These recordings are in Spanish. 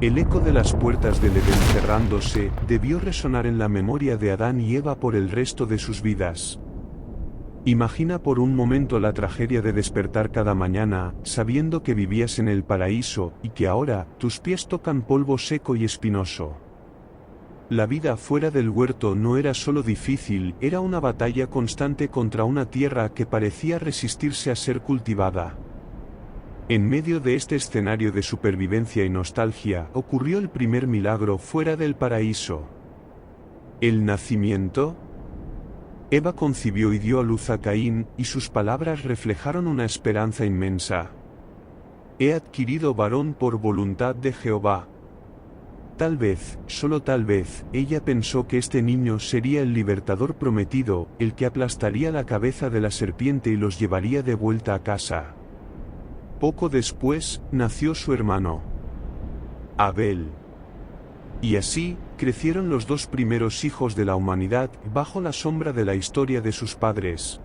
El eco de las puertas del Edén cerrándose debió resonar en la memoria de Adán y Eva por el resto de sus vidas. Imagina por un momento la tragedia de despertar cada mañana, sabiendo que vivías en el paraíso, y que ahora, tus pies tocan polvo seco y espinoso. La vida fuera del huerto no era solo difícil, era una batalla constante contra una tierra que parecía resistirse a ser cultivada. En medio de este escenario de supervivencia y nostalgia, ocurrió el primer milagro fuera del paraíso. ¿El nacimiento? Eva concibió y dio a luz a Caín, y sus palabras reflejaron una esperanza inmensa. He adquirido varón por voluntad de Jehová. Tal vez, solo tal vez, ella pensó que este niño sería el libertador prometido, el que aplastaría la cabeza de la serpiente y los llevaría de vuelta a casa. Poco después, nació su hermano, Abel. Y así, crecieron los dos primeros hijos de la humanidad, bajo la sombra de la historia de sus padres.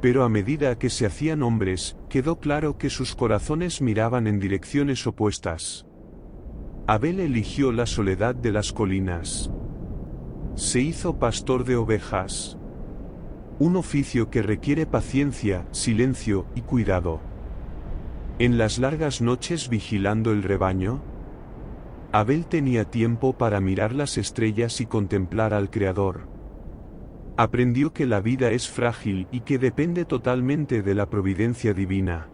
Pero a medida que se hacían hombres, quedó claro que sus corazones miraban en direcciones opuestas. Abel eligió la soledad de las colinas. Se hizo pastor de ovejas. Un oficio que requiere paciencia, silencio y cuidado. En las largas noches vigilando el rebaño, Abel tenía tiempo para mirar las estrellas y contemplar al Creador. Aprendió que la vida es frágil y que depende totalmente de la providencia divina.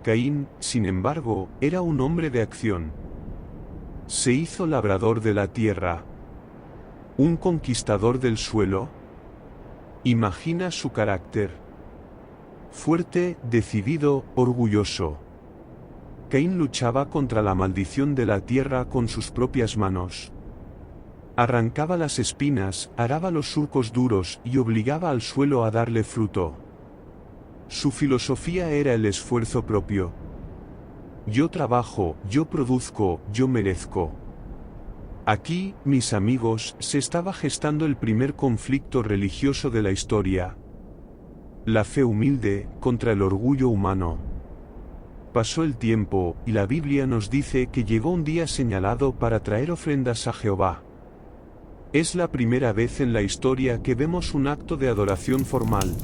Caín, sin embargo, era un hombre de acción. Se hizo labrador de la tierra. Un conquistador del suelo. Imagina su carácter. Fuerte, decidido, orgulloso. Caín luchaba contra la maldición de la tierra con sus propias manos. Arrancaba las espinas, araba los surcos duros y obligaba al suelo a darle fruto. Su filosofía era el esfuerzo propio. Yo trabajo, yo produzco, yo merezco. Aquí, mis amigos, se estaba gestando el primer conflicto religioso de la historia. La fe humilde contra el orgullo humano. Pasó el tiempo, y la Biblia nos dice que llegó un día señalado para traer ofrendas a Jehová. Es la primera vez en la historia que vemos un acto de adoración formal.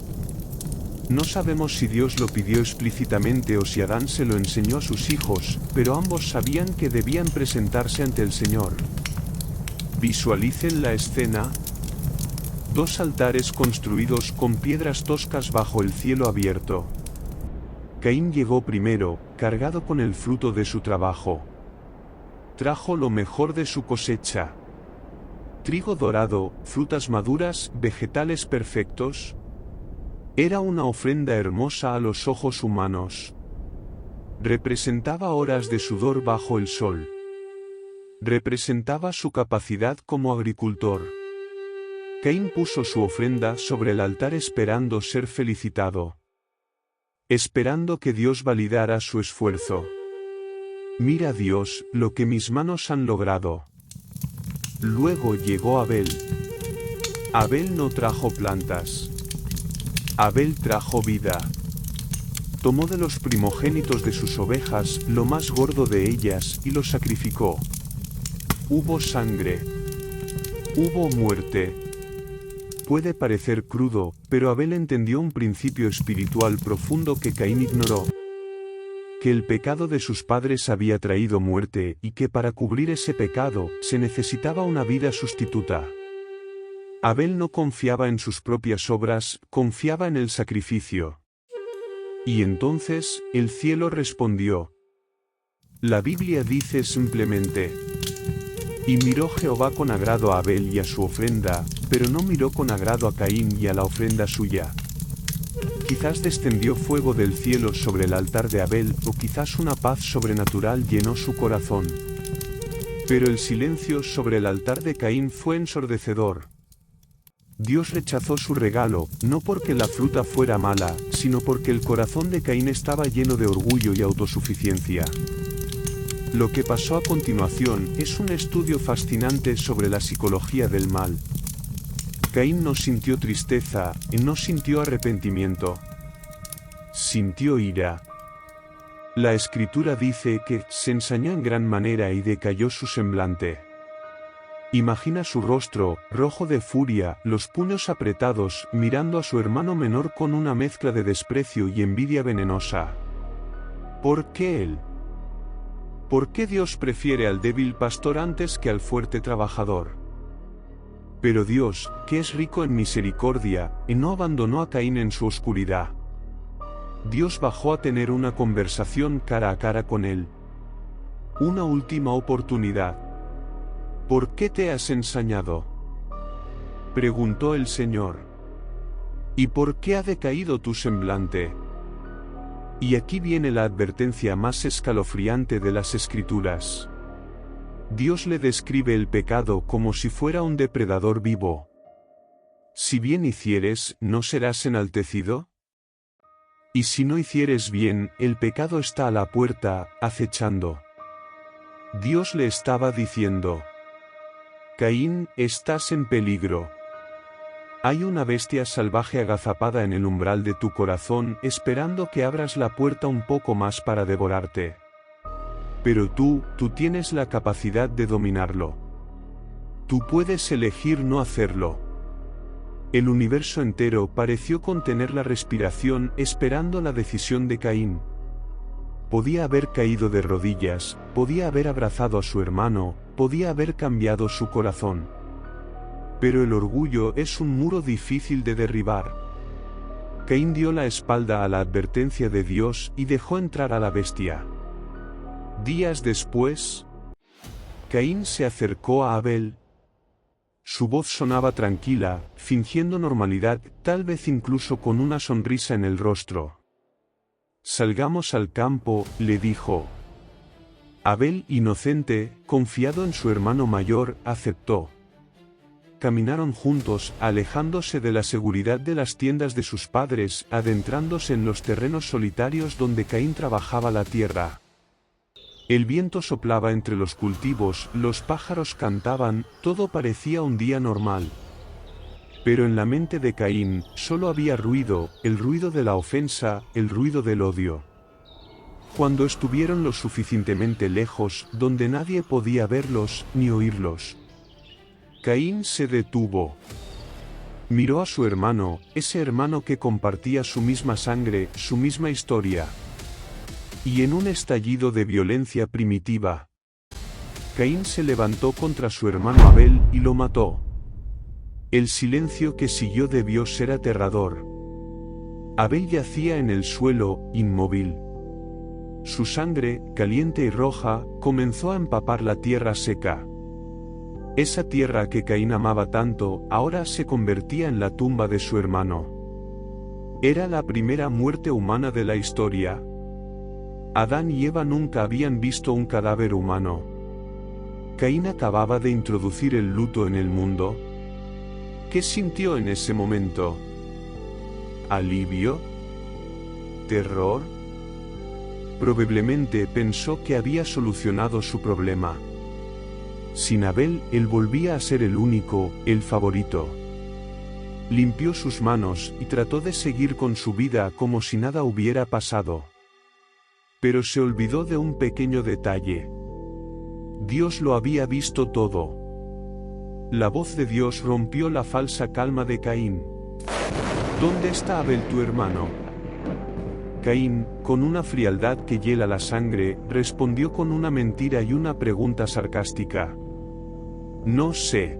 No sabemos si Dios lo pidió explícitamente o si Adán se lo enseñó a sus hijos, pero ambos sabían que debían presentarse ante el Señor. Visualicen la escena. Dos altares construidos con piedras toscas bajo el cielo abierto. Caín llegó primero, cargado con el fruto de su trabajo. Trajo lo mejor de su cosecha. Trigo dorado, frutas maduras, vegetales perfectos. Era una ofrenda hermosa a los ojos humanos. Representaba horas de sudor bajo el sol. Representaba su capacidad como agricultor. Caín puso su ofrenda sobre el altar esperando ser felicitado. Esperando que Dios validara su esfuerzo. Mira, Dios, lo que mis manos han logrado. Luego llegó Abel. Abel no trajo plantas. Abel trajo vida. Tomó de los primogénitos de sus ovejas lo más gordo de ellas y lo sacrificó. Hubo sangre. Hubo muerte. Puede parecer crudo, pero Abel entendió un principio espiritual profundo que Caín ignoró. Que el pecado de sus padres había traído muerte y que para cubrir ese pecado se necesitaba una vida sustituta. Abel no confiaba en sus propias obras, confiaba en el sacrificio. Y entonces, el cielo respondió. La Biblia dice simplemente: y miró Jehová con agrado a Abel y a su ofrenda, pero no miró con agrado a Caín y a la ofrenda suya. Quizás descendió fuego del cielo sobre el altar de Abel, o quizás una paz sobrenatural llenó su corazón. Pero el silencio sobre el altar de Caín fue ensordecedor. Dios rechazó su regalo, no porque la fruta fuera mala, sino porque el corazón de Caín estaba lleno de orgullo y autosuficiencia. Lo que pasó a continuación es un estudio fascinante sobre la psicología del mal. Caín no sintió tristeza, no sintió arrepentimiento. Sintió ira. La escritura dice que se ensañó en gran manera y decayó su semblante. Imagina su rostro, rojo de furia, los puños apretados, mirando a su hermano menor con una mezcla de desprecio y envidia venenosa. ¿Por qué él? ¿Por qué Dios prefiere al débil pastor antes que al fuerte trabajador? Pero Dios, que es rico en misericordia, no abandonó a Caín en su oscuridad. Dios bajó a tener una conversación cara a cara con él. Una última oportunidad. ¿Por qué te has ensañado?, preguntó el Señor. ¿Y por qué ha decaído tu semblante? Y aquí viene la advertencia más escalofriante de las Escrituras. Dios le describe el pecado como si fuera un depredador vivo. Si bien hicieres, ¿no serás enaltecido? Y si no hicieres bien, el pecado está a la puerta, acechando. Dios le estaba diciendo: Caín, estás en peligro. Hay una bestia salvaje agazapada en el umbral de tu corazón, esperando que abras la puerta un poco más para devorarte. Pero tú tienes la capacidad de dominarlo. Tú puedes elegir no hacerlo. El universo entero pareció contener la respiración esperando la decisión de Caín. Podía haber caído de rodillas, podía haber abrazado a su hermano, podía haber cambiado su corazón. Pero el orgullo es un muro difícil de derribar. Caín dio la espalda a la advertencia de Dios y dejó entrar a la bestia. Días después, Caín se acercó a Abel. Su voz sonaba tranquila, fingiendo normalidad, tal vez incluso con una sonrisa en el rostro. Salgamos al campo, le dijo. Abel, inocente, confiado en su hermano mayor, aceptó. Caminaron juntos, alejándose de la seguridad de las tiendas de sus padres, adentrándose en los terrenos solitarios donde Caín trabajaba la tierra. El viento soplaba entre los cultivos, los pájaros cantaban, todo parecía un día normal. Pero en la mente de Caín, solo había ruido, el ruido de la ofensa, el ruido del odio. Cuando estuvieron lo suficientemente lejos, donde nadie podía verlos, ni oírlos, Caín se detuvo. Miró a su hermano, ese hermano que compartía su misma sangre, su misma historia. Y en un estallido de violencia primitiva, Caín se levantó contra su hermano Abel y lo mató. El silencio que siguió debió ser aterrador. Abel yacía en el suelo, inmóvil. Su sangre, caliente y roja, comenzó a empapar la tierra seca. Esa tierra que Caín amaba tanto, ahora se convertía en la tumba de su hermano. Era la primera muerte humana de la historia. Adán y Eva nunca habían visto un cadáver humano. Caín acababa de introducir el luto en el mundo. ¿Qué sintió en ese momento? ¿Alivio? ¿Terror? Probablemente pensó que había solucionado su problema. Sin Abel, él volvía a ser el único, el favorito. Limpió sus manos y trató de seguir con su vida como si nada hubiera pasado. Pero se olvidó de un pequeño detalle. Dios lo había visto todo. La voz de Dios rompió la falsa calma de Caín. ¿Dónde está Abel tu hermano? Caín, con una frialdad que hiela la sangre, respondió con una mentira y una pregunta sarcástica. No sé.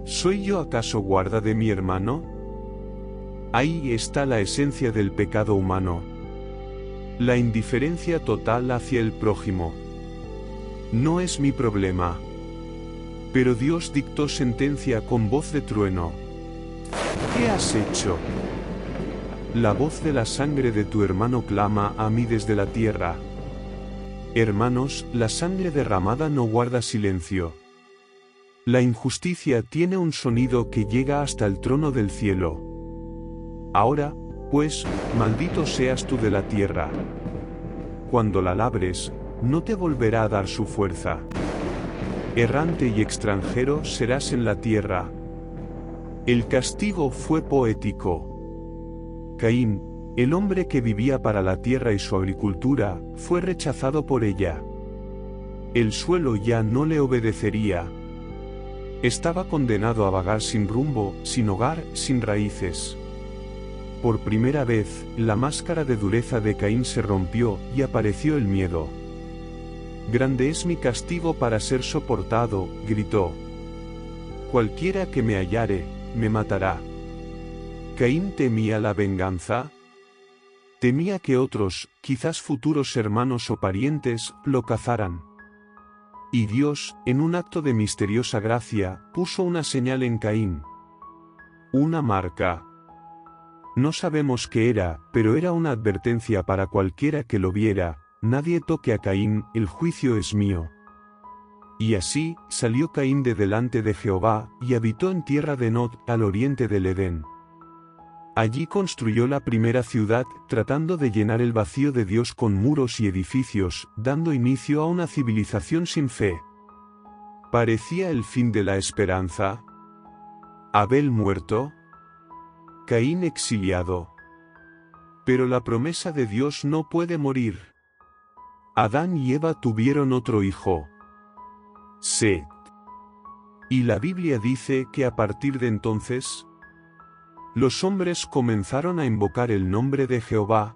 ¿Soy yo acaso guarda de mi hermano? Ahí está la esencia del pecado humano. La indiferencia total hacia el prójimo. No es mi problema. Pero Dios dictó sentencia con voz de trueno. ¿Qué has hecho? La voz de la sangre de tu hermano clama a mí desde la tierra. Hermanos, la sangre derramada no guarda silencio. La injusticia tiene un sonido que llega hasta el trono del cielo. Ahora, pues, maldito seas tú de la tierra. Cuando la labres, no te volverá a dar su fuerza. Errante y extranjero serás en la tierra. El castigo fue poético. Caín, El hombre que vivía para la tierra y su agricultura, fue rechazado por ella. El suelo ya no le obedecería. Estaba condenado a vagar sin rumbo, sin hogar, sin raíces. Por primera vez, la máscara de dureza de Caín se rompió y apareció el miedo. Grande es mi castigo para ser soportado, gritó. Cualquiera que me hallare, me matará. Caín temía la venganza. Temía que otros, quizás futuros hermanos o parientes, lo cazaran. Y Dios, en un acto de misteriosa gracia, puso una señal en Caín. Una marca. No sabemos qué era, pero era una advertencia para cualquiera que lo viera: nadie toque a Caín, el juicio es mío. Y así, salió Caín de delante de Jehová, y habitó en tierra de Nod, al oriente del Edén. Allí construyó la primera ciudad, tratando de llenar el vacío de Dios con muros y edificios, dando inicio a una civilización sin fe. ¿Parecía el fin de la esperanza? ¿Abel muerto? ¿Caín exiliado? Pero la promesa de Dios no puede morir. Adán y Eva tuvieron otro hijo, Set. Y la Biblia dice que a partir de entonces, los hombres comenzaron a invocar el nombre de Jehová.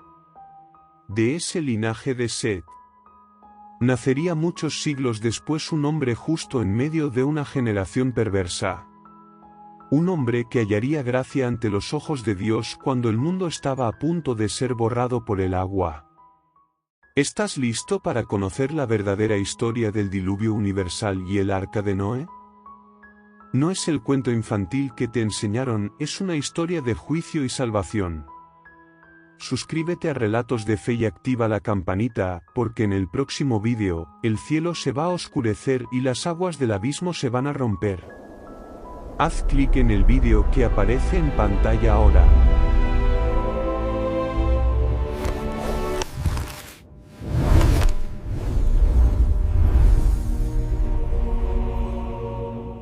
De ese linaje de Set nacería muchos siglos después un hombre justo en medio de una generación perversa. Un hombre que hallaría gracia ante los ojos de Dios cuando el mundo estaba a punto de ser borrado por el agua. ¿Estás listo para conocer la verdadera historia del diluvio universal y el arca de Noé? No es el cuento infantil que te enseñaron, es una historia de juicio y salvación. Suscríbete a Relatos de Fe y activa la campanita, porque en el próximo vídeo, el cielo se va a oscurecer y las aguas del abismo se van a romper. Haz clic en el vídeo que aparece en pantalla ahora.